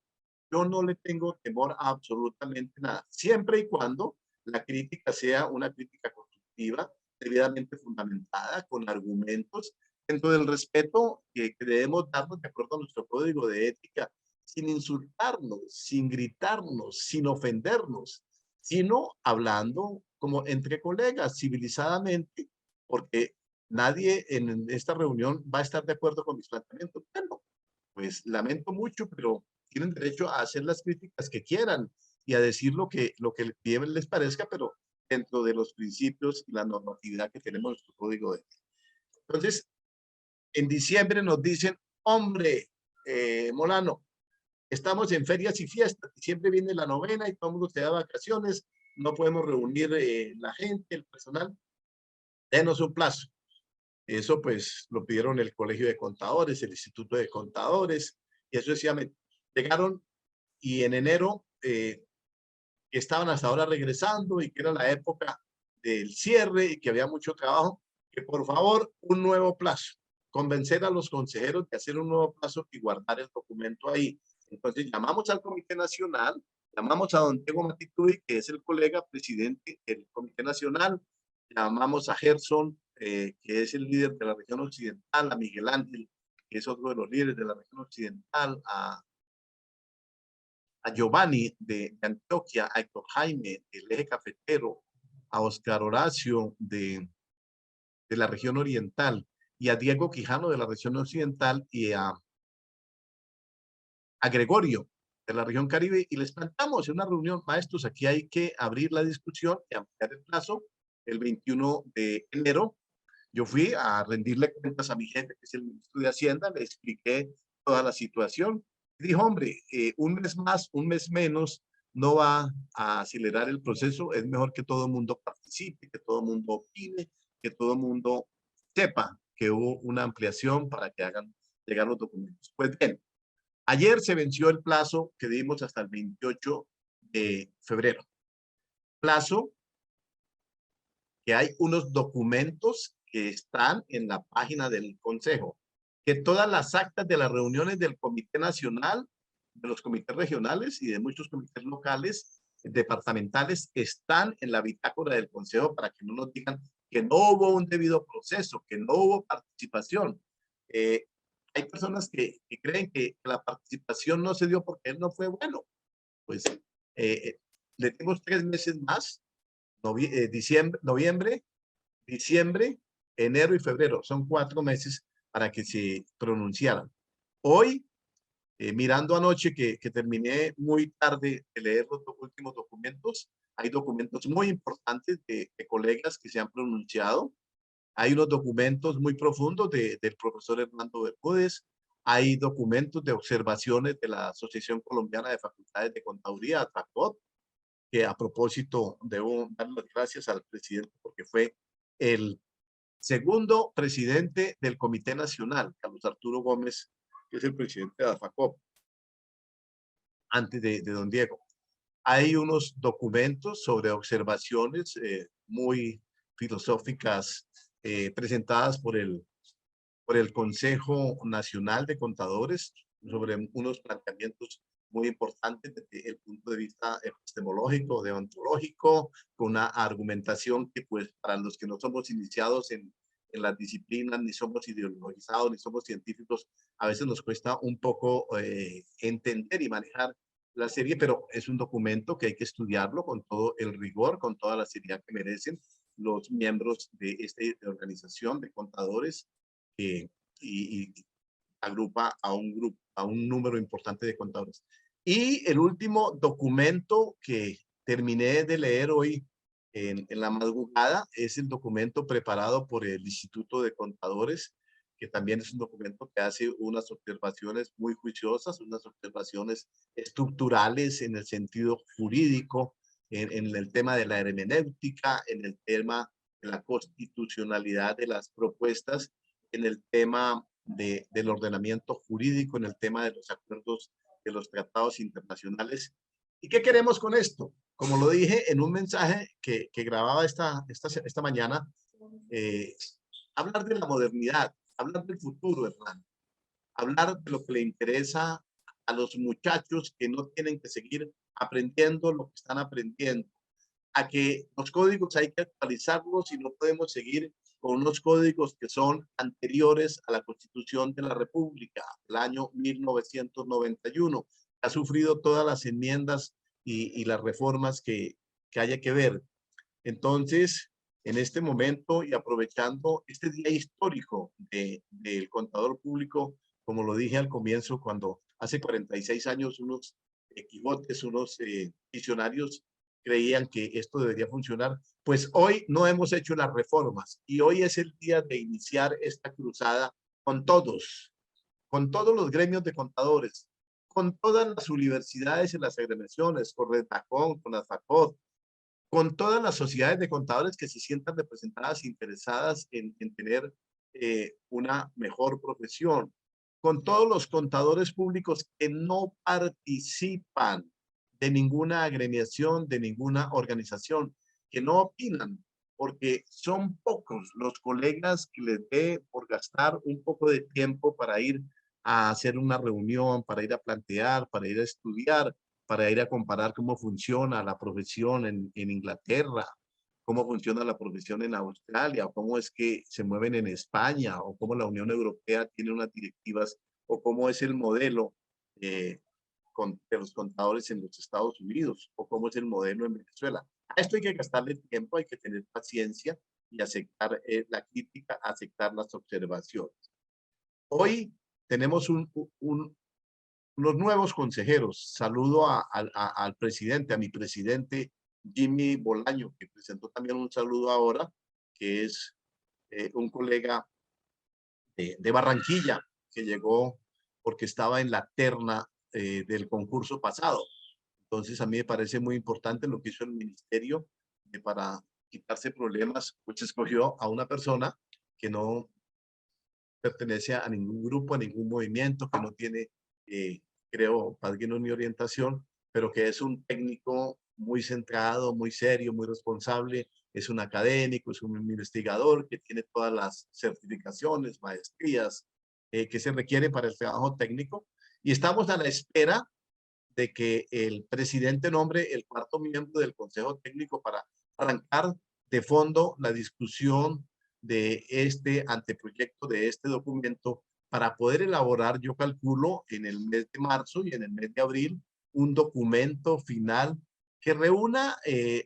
Speaker 2: Yo no le tengo temor a absolutamente nada, siempre y cuando la crítica sea una crítica constructiva, debidamente fundamentada, con argumentos, dentro del respeto que debemos darnos de acuerdo a nuestro código de ética, sin insultarnos, sin gritarnos, sin ofendernos, sino hablando como entre colegas, civilizadamente, porque nadie en esta reunión va a estar de acuerdo con mis planteamientos. Bueno, pues lamento mucho, pero tienen derecho a hacer las críticas que quieran y a decir lo que bien les parezca, pero dentro de los principios y la normatividad que tenemos en nuestro código de ética. Entonces, en diciembre nos dicen, hombre, Molano, estamos en ferias y fiestas, siempre viene la novena y todo el mundo se da vacaciones, no podemos reunir la gente, el personal, denos un plazo. Eso pues lo pidieron el Colegio de Contadores, el Instituto de Contadores, y eso decían, llegaron y en enero estaban hasta ahora regresando y que era la época del cierre y que había mucho trabajo, que por favor un nuevo plazo, convencer a los consejeros de hacer un nuevo plazo y guardar el documento ahí. Entonces llamamos al Comité Nacional, llamamos a don Diego Matituy, que es el colega presidente del Comité Nacional, llamamos a Gerson, que es el líder de la región occidental, a Miguel Ángel, que es otro de los líderes de la región occidental, a Giovanni de Antioquia, a Héctor Jaime del eje cafetero, a Oscar Horacio de la región oriental y a Diego Quijano de la región occidental y a Gregorio de la región Caribe y les plantamos en una reunión, maestros, aquí hay que abrir la discusión y ampliar el plazo el 21 de enero. Yo fui a rendirle cuentas a mi jefe, que es el ministro de Hacienda, le expliqué toda la situación. Y dijo, hombre, un mes más, un mes menos, no va a acelerar el proceso. Es mejor que todo el mundo participe, que todo el mundo opine, que todo el mundo sepa que hubo una ampliación para que hagan llegar los documentos. Pues bien, ayer se venció el plazo que dimos hasta el 28 de febrero. Plazo que hay unos documentos que están en la página del Consejo, que todas las actas de las reuniones del Comité Nacional, de los comités regionales y de muchos comités locales, departamentales, están en la bitácora del Consejo para que no nos digan que no hubo un debido proceso, que no hubo participación. Hay personas que creen que la participación no se dio porque él no fue bueno. Pues le tengo 3 meses más, noviembre, diciembre, enero y febrero. Son 4 meses para que se pronunciaran. Hoy, mirando anoche que terminé muy tarde de leer los últimos documentos, hay documentos muy importantes de colegas que se han pronunciado. Hay unos documentos muy profundos del profesor Hernando Bermúdez. Hay documentos de observaciones de la Asociación Colombiana de Facultades de Contaduría, ATACOT, que a propósito debo dar las gracias al presidente porque fue el segundo presidente del Comité Nacional, Carlos Arturo Gómez, que es el presidente de AFACOP, antes de don Diego. Hay unos documentos sobre observaciones muy filosóficas presentadas por el Consejo Nacional de Contadores sobre unos planteamientos muy importantes desde el punto de vista epistemológico, deontológico, con una argumentación que pues para los que no somos iniciados en las disciplinas, ni somos ideologizados, ni somos científicos, a veces nos cuesta un poco entender y manejar la serie, pero es un documento que hay que estudiarlo con todo el rigor, con toda la seriedad que merecen los miembros de esta organización de contadores y agrupa a un número importante de contadores. Y el último documento que terminé de leer hoy en la madrugada es el documento preparado por el Instituto de Contadores, que también es un documento que hace unas observaciones muy juiciosas, unas observaciones estructurales en el sentido jurídico, en el tema de la hermenéutica, en el tema de la constitucionalidad de las propuestas, en el tema del ordenamiento jurídico, en el tema de los acuerdos de los tratados internacionales. ¿Y qué queremos con esto? Como lo dije en un mensaje que grababa esta mañana, eh, hablar de la modernidad, hablar del futuro, hermano, hablar de lo que le interesa a los muchachos que no tienen que seguir aprendiendo lo que están aprendiendo, a que los códigos hay que actualizarlos y no podemos seguir con unos códigos que son anteriores a la Constitución de la República del año 1991. Ha sufrido todas las enmiendas y las reformas que haya que ver. Entonces, en este momento y aprovechando este día histórico del contador público, como lo dije al comienzo, cuando hace 46 años unos Quijotes, unos visionarios creían que esto debería funcionar, pues hoy no hemos hecho las reformas y hoy es el día de iniciar esta cruzada con todos los gremios de contadores, con todas las universidades y las agremiaciones, con Redacón, con la FACOD, con todas las sociedades de contadores que se sientan representadas, interesadas en tener una mejor profesión, con todos los contadores públicos que no participan de ninguna agremiación, de ninguna organización, que no opinan, porque son pocos los colegas que les dé por gastar un poco de tiempo para ir a hacer una reunión, para ir a plantear, para ir a estudiar, para ir a comparar cómo funciona la profesión en Inglaterra, cómo funciona la profesión en Australia, o cómo es que se mueven en España, o cómo la Unión Europea tiene unas directivas, o cómo es el modelo de los contadores en los Estados Unidos, o cómo es el modelo en Venezuela. A esto hay que gastarle tiempo, hay que tener paciencia y aceptar la crítica, aceptar las observaciones. Hoy tenemos los nuevos consejeros. Saludo al presidente, a mi presidente Jimmy Bolaño, que presentó también un saludo ahora, que es un colega de Barranquilla, que llegó porque estaba en la terna del concurso pasado. Entonces a mí me parece muy importante lo que hizo el ministerio para quitarse problemas, pues escogió a una persona que no pertenece a ningún grupo, a ningún movimiento, que no tiene, creo, padrino ni orientación, pero que es un técnico muy centrado, muy serio, muy responsable, es un académico, es un investigador que tiene todas las certificaciones, maestrías que se requieren para el trabajo técnico. Y estamos a la espera de que el presidente nombre el cuarto miembro del Consejo Técnico para arrancar de fondo la discusión de este anteproyecto, de este documento, para poder elaborar, yo calculo, en el mes de marzo y en el mes de abril, un documento final que reúna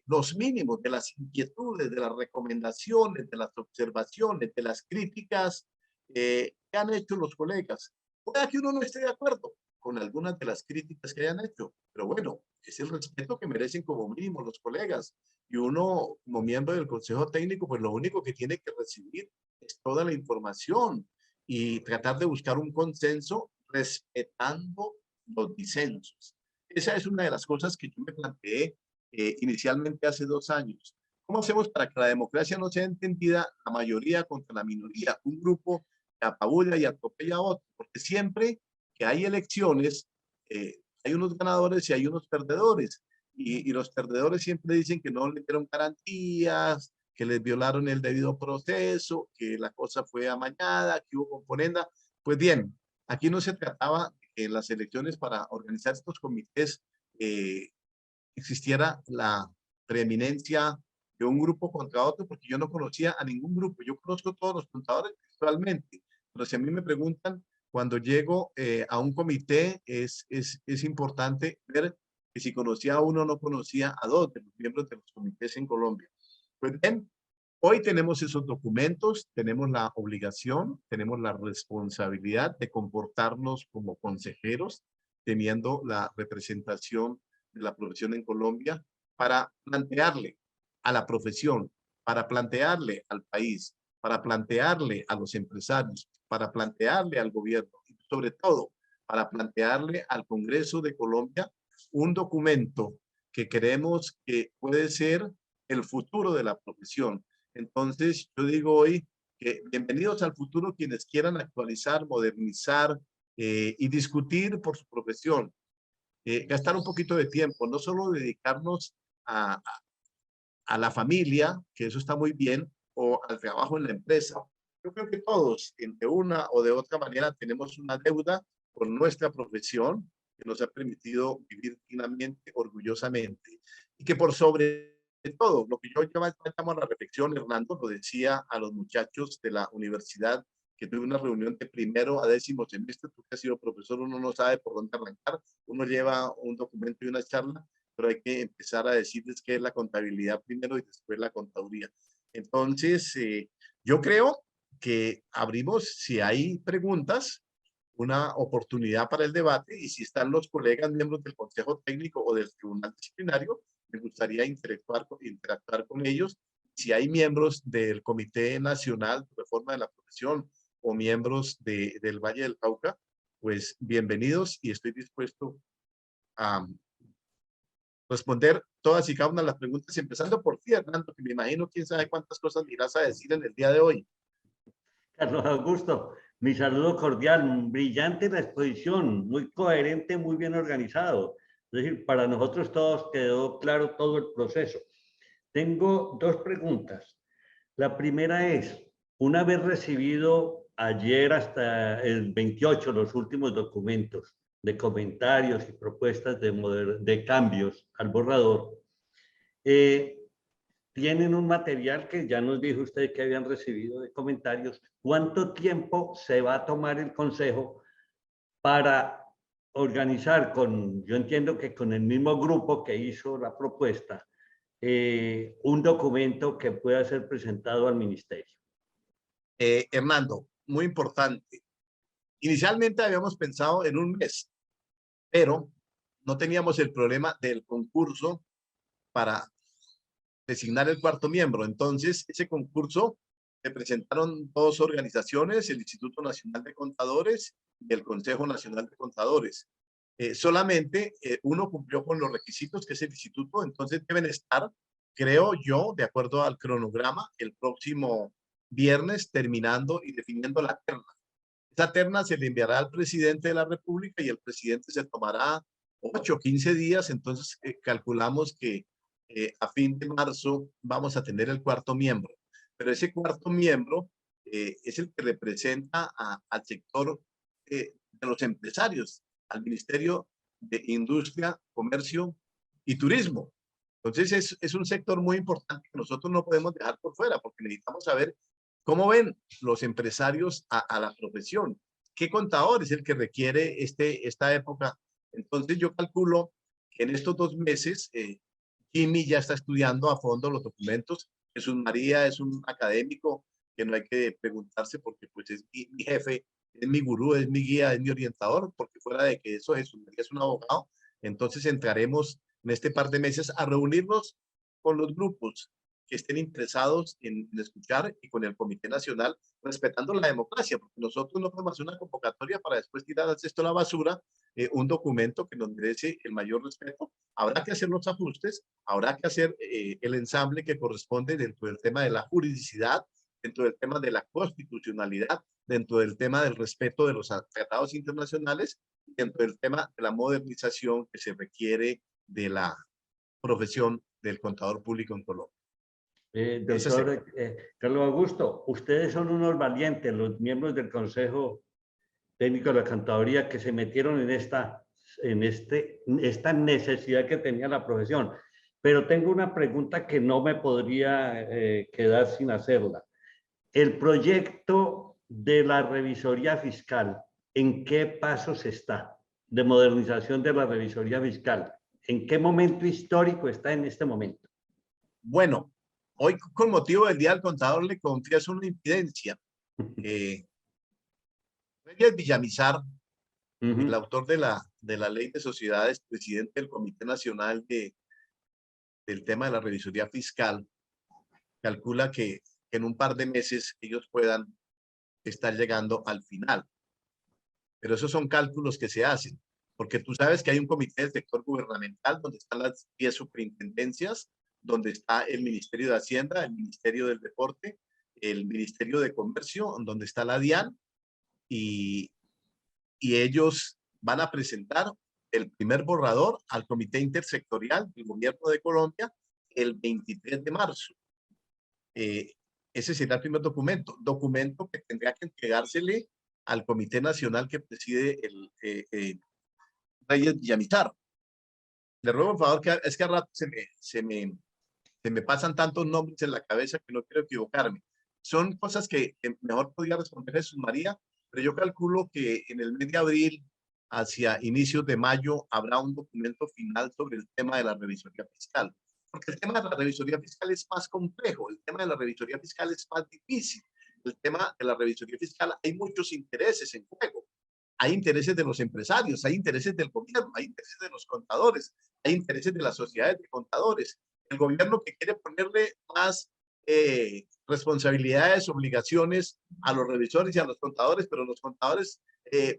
Speaker 2: los mínimos de las inquietudes, de las recomendaciones, de las observaciones, de las críticas que han hecho los colegas. Puede que uno no esté de acuerdo con algunas de las críticas que hayan hecho, pero bueno, es el respeto que merecen como mínimo los colegas. Y uno, como miembro del Consejo Técnico, pues lo único que tiene que recibir es toda la información y tratar de buscar un consenso respetando los disensos. Esa es una de las cosas que yo me planteé inicialmente hace 2 años. ¿Cómo hacemos para que la democracia no sea entendida la mayoría contra la minoría? Un grupo que apabulla y atropella a otro, porque siempre que hay elecciones, hay unos ganadores y hay unos perdedores. Y los perdedores siempre dicen que no le dieron garantías, que les violaron el debido proceso, que la cosa fue amañada, que hubo componenda. Pues bien, aquí no se trataba de que en las elecciones para organizar estos comités existiera la preeminencia de un grupo contra otro, porque yo no conocía a ningún grupo. Yo conozco todos los contadores actualmente, pero si a mí me preguntan, cuando llego a un comité, es importante ver que si conocía a uno o no conocía a dos de los miembros de los comités en Colombia. Pues bien, hoy tenemos esos documentos, tenemos la obligación, tenemos la responsabilidad de comportarnos como consejeros, teniendo la representación de la profesión en Colombia para plantearle a la profesión, para plantearle al país, para plantearle a los empresarios, para plantearle al gobierno y sobre todo para plantearle al Congreso de Colombia un documento que creemos que puede ser el futuro de la profesión. Entonces, yo digo hoy que bienvenidos al futuro quienes quieran actualizar, modernizar y discutir por su profesión. Gastar un poquito de tiempo, no solo dedicarnos a la familia, que eso está muy bien, o al trabajo en la empresa. Yo creo que todos, de una o de otra manera, tenemos una deuda con nuestra profesión que nos ha permitido vivir dignamente, orgullosamente. Y que por sobre todo, lo que yo llamo a la reflexión, Hernando, lo decía a los muchachos de la universidad, que tuve una reunión de primero a 10º semestre, tú que has sido profesor, uno no sabe por dónde arrancar, uno lleva un documento y una charla, pero hay que empezar a decirles qué es la contabilidad primero y después la contaduría. Entonces, yo creo que abrimos, si hay preguntas, una oportunidad para el debate y si están los colegas miembros del Consejo Técnico o del Tribunal Disciplinario, me gustaría interactuar con ellos. Si hay miembros del Comité Nacional de Reforma de la Profesión o miembros del Valle del Cauca, pues bienvenidos y estoy dispuesto a responder todas y cada una de las preguntas, empezando por ti, Hernando, que me imagino quién sabe cuántas cosas me irás a decir en el día de hoy.
Speaker 3: Carlos Augusto, mi saludo cordial, brillante la exposición, muy coherente, muy bien organizado. Es decir, para nosotros todos quedó claro todo el proceso. Tengo dos preguntas. La primera es, una vez recibido ayer hasta el 28 los últimos documentos de comentarios y propuestas de cambios al borrador, tienen un material que ya nos dijo usted que habían recibido de comentarios. ¿Cuánto tiempo se va a tomar el Consejo para organizar yo entiendo que con el mismo grupo que hizo la propuesta, un documento que pueda ser presentado al ministerio?
Speaker 2: Hernando, muy importante. Inicialmente habíamos pensado en un mes, pero no teníamos el problema del concurso para designar el cuarto miembro. Entonces, ese concurso se presentaron dos organizaciones, el Instituto Nacional de Contadores y el Consejo Nacional de Contadores. Solamente uno cumplió con los requisitos, que es el instituto, entonces deben estar, creo yo, de acuerdo al cronograma, el próximo viernes terminando y definiendo la terna. Esa terna se le enviará al presidente de la República y el presidente se tomará 8 o 15 días, entonces calculamos que a fin de marzo vamos a tener el cuarto miembro. Pero ese cuarto miembro es el que representa al sector de los empresarios, al Ministerio de Industria, Comercio y Turismo. Entonces es un sector muy importante que nosotros no podemos dejar por fuera porque necesitamos saber cómo ven los empresarios a la profesión. ¿Qué contador es el que requiere esta época? Entonces yo calculo que en estos 2 meses Jimmy ya está estudiando a fondo los documentos. Jesús María es un académico que no hay que preguntarse porque pues es mi jefe, es mi gurú, es mi guía, es mi orientador, porque fuera de que eso Jesús María es un abogado. Entonces entraremos en este par de meses a reunirnos con los grupos que estén interesados en escuchar y con el Comité Nacional, respetando la democracia, porque nosotros no podemos hacer una convocatoria para después tirar esto a la basura, un documento que nos merece el mayor respeto. Habrá que hacer los ajustes, habrá que hacer el ensamble que corresponde dentro del tema de la juridicidad, dentro del tema de la constitucionalidad, dentro del tema del respeto de los tratados internacionales, dentro del tema de la modernización que se requiere de la profesión del contador público en Colombia.
Speaker 3: Doctor Carlos Augusto, ustedes son unos valientes, los miembros del Consejo Técnico de la Contaduría, que se metieron en esta necesidad que tenía la profesión. Pero tengo una pregunta que no me podría quedar sin hacerla. El proyecto de la revisoría fiscal, ¿en qué pasos está de modernización de la revisoría fiscal? ¿En qué momento histórico está en este momento?
Speaker 2: Bueno, hoy con motivo del Día del Contador le confieso una infidencia. Reyes Villamizar, el autor de la de la Ley de Sociedades, presidente del Comité Nacional del tema de la revisoría fiscal, calcula que en un par de meses ellos puedan estar llegando al final. Pero esos son cálculos que se hacen, porque tú sabes que hay un comité del sector gubernamental donde están las 10 superintendencias, donde está el Ministerio de Hacienda, el Ministerio del Deporte, el Ministerio de Comercio, donde está la DIAN, y ellos van a presentar el primer borrador al Comité Intersectorial del Gobierno de Colombia el 23 de marzo. Ese será el primer documento que tendría que entregársele al Comité Nacional que preside el Reyes Villamizar. Le ruego, por favor, que es que a rato se me pasan tantos nombres en la cabeza que no quiero equivocarme. Son cosas que mejor podría responder Jesús María, pero yo calculo que en el mes de abril, hacia inicios de mayo, habrá un documento final sobre el tema de la revisoría fiscal. Porque el tema de la revisoría fiscal es más complejo, el tema de la revisoría fiscal es más difícil. El tema de la revisoría fiscal hay muchos intereses en juego. Hay intereses de los empresarios, hay intereses del gobierno, hay intereses de los contadores, hay intereses de las sociedades de contadores. El gobierno que quiere ponerle más responsabilidades, obligaciones a los revisores y a los contadores, pero los contadores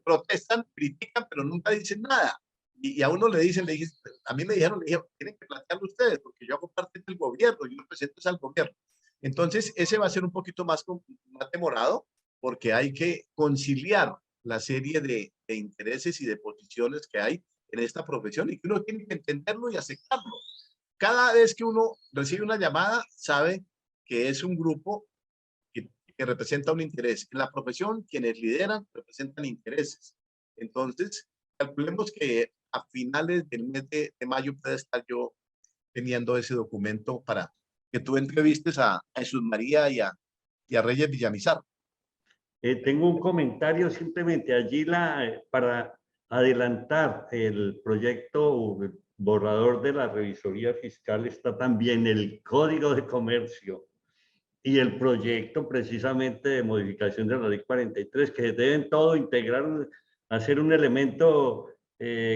Speaker 2: protestan, critican, pero nunca dicen nada. Y a uno le dicen, a mí me dijeron, tienen que plantearlo ustedes, porque yo hago parte del gobierno, yo represento al gobierno. Entonces, ese va a ser un poquito más demorado, porque hay que conciliar la serie de intereses y de posiciones que hay en esta profesión y que uno tiene que entenderlo y aceptarlo. Cada vez que uno recibe una llamada, sabe que es un grupo que representa un interés. En la profesión, quienes lideran representan intereses. Entonces, calculemos que a finales del mes de mayo puede estar yo teniendo ese documento para que tú entrevistes a Jesús María y a Reyes Villamizar.
Speaker 3: Tengo un comentario simplemente allí para adelantar el proyecto borrador de la revisoría fiscal está también el Código de Comercio y el proyecto precisamente de modificación de la Ley 43, que deben todo integrar, hacer un elemento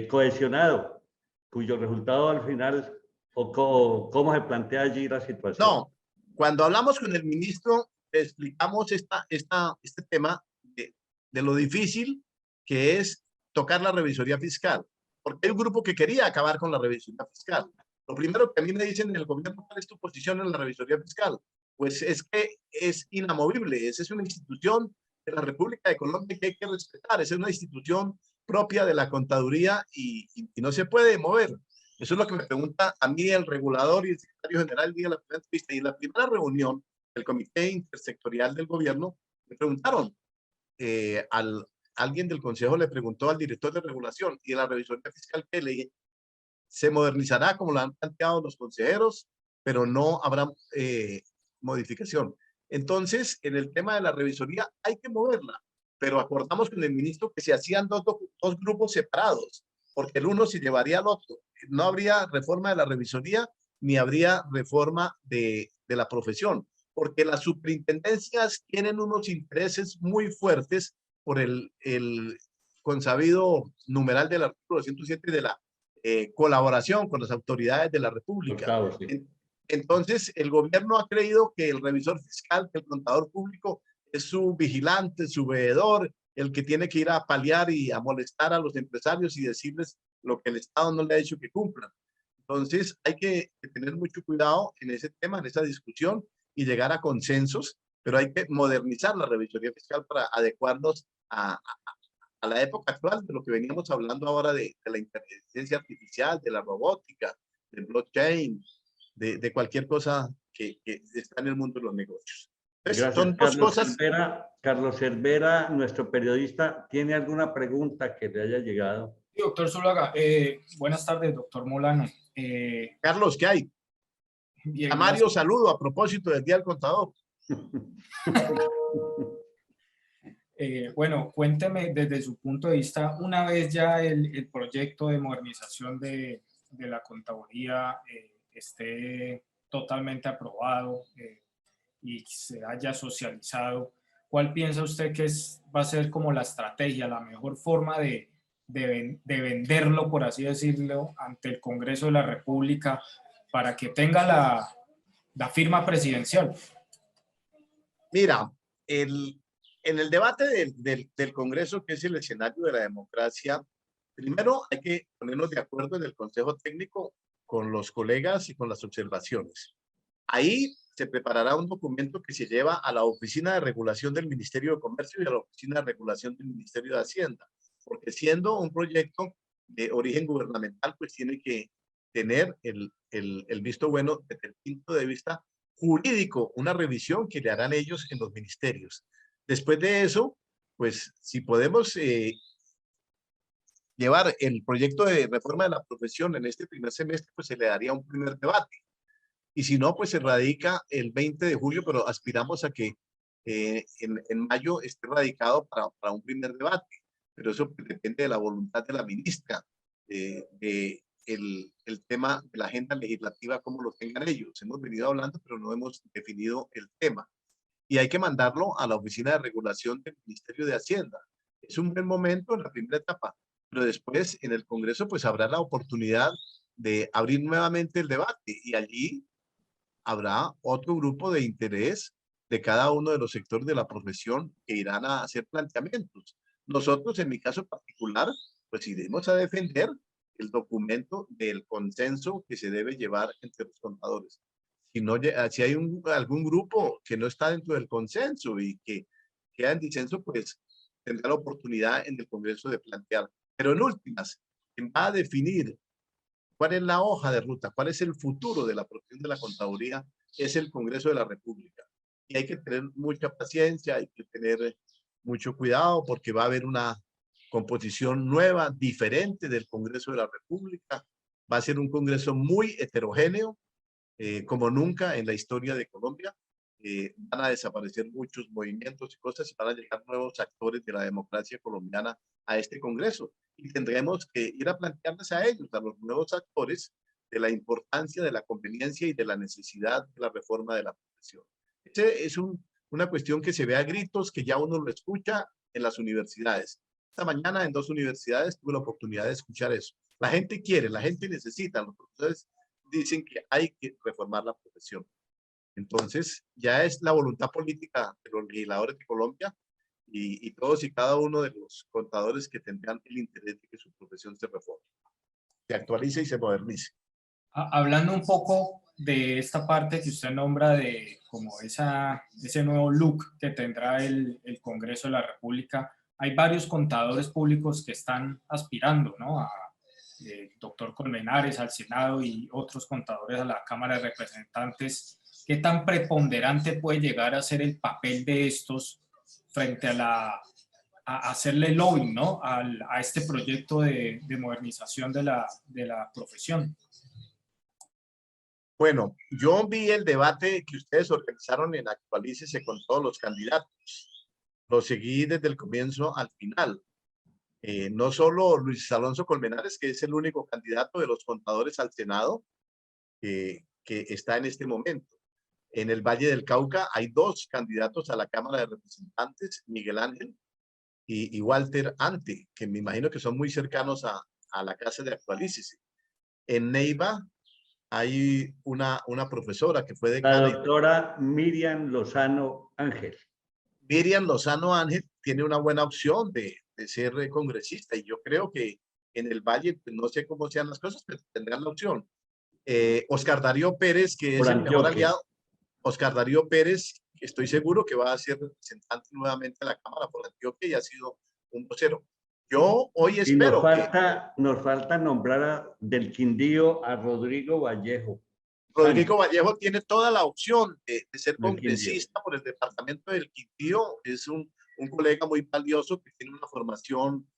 Speaker 3: cohesionado, cuyo resultado al final, o cómo se plantea allí la situación.
Speaker 2: No, cuando hablamos con el ministro, explicamos este tema de lo difícil que es tocar la revisoría fiscal, porque hay un grupo que quería acabar con la revisoría fiscal. Lo primero que a mí me dicen en el gobierno, ¿cuál es tu posición en la revisoría fiscal? Pues es que es inamovible, esa es una institución de la República de Colombia que hay que respetar, esa es una institución propia de la contaduría y no se puede mover. Eso es lo que me pregunta a mí el regulador y el secretario general de la primera entrevista. Y en la primera reunión del Comité Intersectorial del Gobierno, me preguntaron, alguien del Consejo le preguntó al director de regulación y de la revisoría fiscal que le dije, se modernizará como lo han planteado los consejeros, pero no habrá modificación. Entonces, en el tema de la revisoría hay que moverla, pero acordamos con el ministro que se hacían dos grupos separados, porque el uno se llevaría al otro. No habría reforma de la revisoría ni habría reforma de la profesión, porque las superintendencias tienen unos intereses muy fuertes por el consabido numeral del artículo 207 de la colaboración con las autoridades de la República.
Speaker 3: Octavo, sí.
Speaker 2: Entonces, el gobierno ha creído que el revisor fiscal, que el contador público es su vigilante, su veedor, el que tiene que ir a paliar y a molestar a los empresarios y decirles lo que el Estado no le ha dicho que cumplan. Entonces, hay que tener mucho cuidado en ese tema, en esa discusión y llegar a consensos, pero hay que modernizar la revisoría fiscal para adecuarnos a la época actual de lo que veníamos hablando ahora de la inteligencia artificial, de la robótica, del blockchain, de cualquier cosa que está en el mundo de los negocios. Entonces,
Speaker 3: Gracias,
Speaker 2: son dos cosas.
Speaker 3: Carlos Cervera, nuestro periodista, ¿tiene alguna pregunta que le haya llegado?
Speaker 4: Sí, doctor Zuluaga. Buenas tardes, doctor Molano.
Speaker 2: Carlos, ¿qué hay?
Speaker 4: Bien,
Speaker 2: a Mario, saludo a propósito del Día del Contador.
Speaker 4: Bueno, cuénteme desde su punto de vista, una vez ya el proyecto de modernización de la contaduría esté totalmente aprobado y se haya socializado, ¿cuál piensa usted que va a ser como la estrategia, la mejor forma de de venderlo, por así decirlo, ante el Congreso de la República para que tenga la firma presidencial?
Speaker 2: Mira, en el debate del Congreso, que es el escenario de la democracia, primero hay que ponernos de acuerdo en el Consejo Técnico con los colegas y con las observaciones. Ahí se preparará un documento que se lleva a la Oficina de Regulación del Ministerio de Comercio y a la Oficina de Regulación del Ministerio de Hacienda, porque siendo un proyecto de origen gubernamental, pues tiene que tener el visto bueno desde el punto de vista jurídico, una revisión que le harán ellos en los ministerios. Después de eso, pues si podemos llevar el proyecto de reforma de la profesión en este primer semestre, pues se le daría un primer debate. Y si no, pues se radica el 20 de julio, pero aspiramos a que en mayo esté radicado para un primer debate. Pero eso depende de la voluntad de la ministra, de el tema de la agenda legislativa, como lo tengan ellos. Hemos venido hablando, pero no hemos definido el tema. Y hay que mandarlo a la Oficina de Regulación del Ministerio de Hacienda. Es un buen momento en la primera etapa, pero después en el Congreso pues habrá la oportunidad de abrir nuevamente el debate y allí habrá otro grupo de interés de cada uno de los sectores de la profesión que irán a hacer planteamientos. Nosotros, en mi caso particular, pues iremos a defender el documento del consenso que se debe llevar entre los contadores. Si, no, si hay algún grupo que no está dentro del consenso y que queda en disenso, pues tendrá la oportunidad en el Congreso de plantear. Pero en últimas, quien va a definir cuál es la hoja de ruta, cuál es el futuro de la profesión de la contaduría, es el Congreso de la República. Y hay que tener mucha paciencia, hay que tener mucho cuidado porque va a haber una composición nueva, diferente del Congreso de la República. Va a ser un Congreso muy heterogéneo, como nunca en la historia de Colombia. Van a desaparecer muchos movimientos y cosas y van a llegar nuevos actores de la democracia colombiana a este Congreso. Y tendremos que ir a plantearles a ellos, a los nuevos actores, de la importancia, de la conveniencia y de la necesidad de la reforma de la profesión. Ese es una cuestión que se ve a gritos, que ya uno lo escucha en las universidades. Esta mañana en 2 universidades tuve la oportunidad de escuchar eso. La gente quiere, la gente necesita, los profesores dicen que hay que reformar la profesión. Entonces, ya es la voluntad política de los legisladores de Colombia y todos y cada uno de los contadores que tendrán el interés de que su profesión se reforme, se actualice y se modernice.
Speaker 4: Hablando un poco de esta parte que usted nombra de como ese nuevo look que tendrá el Congreso de la República, hay varios contadores públicos que están aspirando, ¿no? Doctor Colmenares al Senado y otros contadores a la Cámara de Representantes. ¿Qué tan preponderante puede llegar a ser el papel de estos frente a hacerle lobbying, ¿no? a este proyecto de modernización de la profesión?
Speaker 2: Bueno, yo vi el debate que ustedes organizaron en Actualícese con todos los candidatos. Lo seguí desde el comienzo al final. No solo Luis Alonso Colmenares, que es el único candidato de los contadores al Senado que está en este momento. En el Valle del Cauca hay 2 candidatos a la Cámara de Representantes, Miguel Ángel y Walter Ante, que me imagino que son muy cercanos a la casa de Actualícese. En Neiva hay una profesora que fue decana.
Speaker 3: La doctora Miriam Lozano Ángel.
Speaker 2: Miriam Lozano Ángel tiene una buena opción de ser congresista y yo creo que en el Valle, pues no sé cómo sean las cosas, pero tendrán la opción. Oscar Darío Pérez, que es el mejor aliado. Oscar Darío Pérez, estoy seguro que va a ser representante nuevamente en la Cámara por Antioquia y ha sido un vocero. Yo hoy espero
Speaker 3: nos falta nombrar del Quindío a Rodrigo Vallejo.
Speaker 2: Rodrigo Vallejo tiene toda la opción de ser congresista por el departamento del Quindío. Es un colega muy valioso que tiene una formación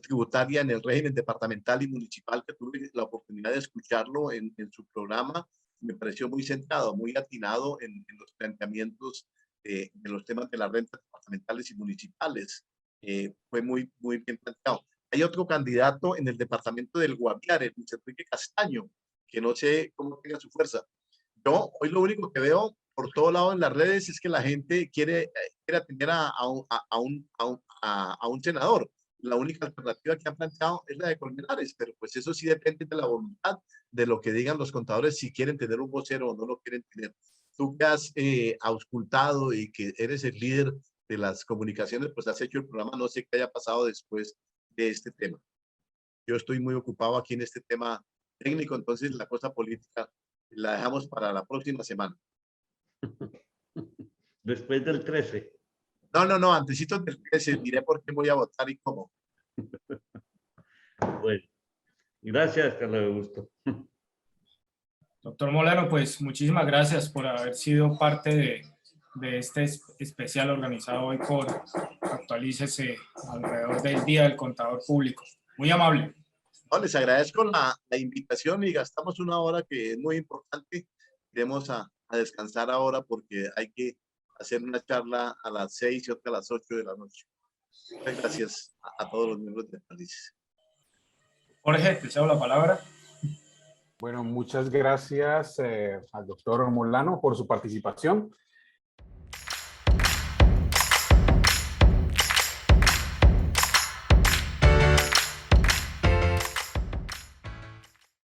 Speaker 2: tributaria en el régimen departamental y municipal, que tuve la oportunidad de escucharlo en su programa. Me pareció muy centrado, muy atinado en los planteamientos de los temas de las rentas departamentales y municipales. Fue muy bien planteado. Hay otro candidato en el departamento del Guaviare, Luis Enrique Castaño, que no sé cómo tenga su fuerza. Yo hoy lo único que veo por todo lado en las redes es que la gente quiere atender a un senador. la única alternativa que han planteado es la de Colmenares, pero pues eso sí depende de la voluntad, de lo que digan los contadores, si quieren tener un vocero o no lo quieren tener. Tú que has auscultado y que eres el líder de las comunicaciones, pues has hecho el programa, no sé qué haya pasado después de este tema. Yo estoy muy ocupado aquí en este tema técnico, entonces la cosa política la dejamos para la próxima semana.
Speaker 3: Después del 13.
Speaker 2: No, antesito del 13, diré por qué voy a votar y cómo.
Speaker 3: Bueno, gracias, Carlos Augusto.
Speaker 4: Doctor Molano, pues muchísimas gracias por haber sido parte de este especial organizado hoy por Actualícese alrededor del Día del Contador Público. Muy amable.
Speaker 2: No, les agradezco la invitación y gastamos una hora que es muy importante. Iremos a descansar ahora porque hay que hacer una charla a las 6 y otra a las 8 de la noche. Muchas gracias a todos los miembros de Actualícese.
Speaker 4: Jorge, te cedo la palabra.
Speaker 5: Bueno, muchas gracias al doctor Molano por su participación.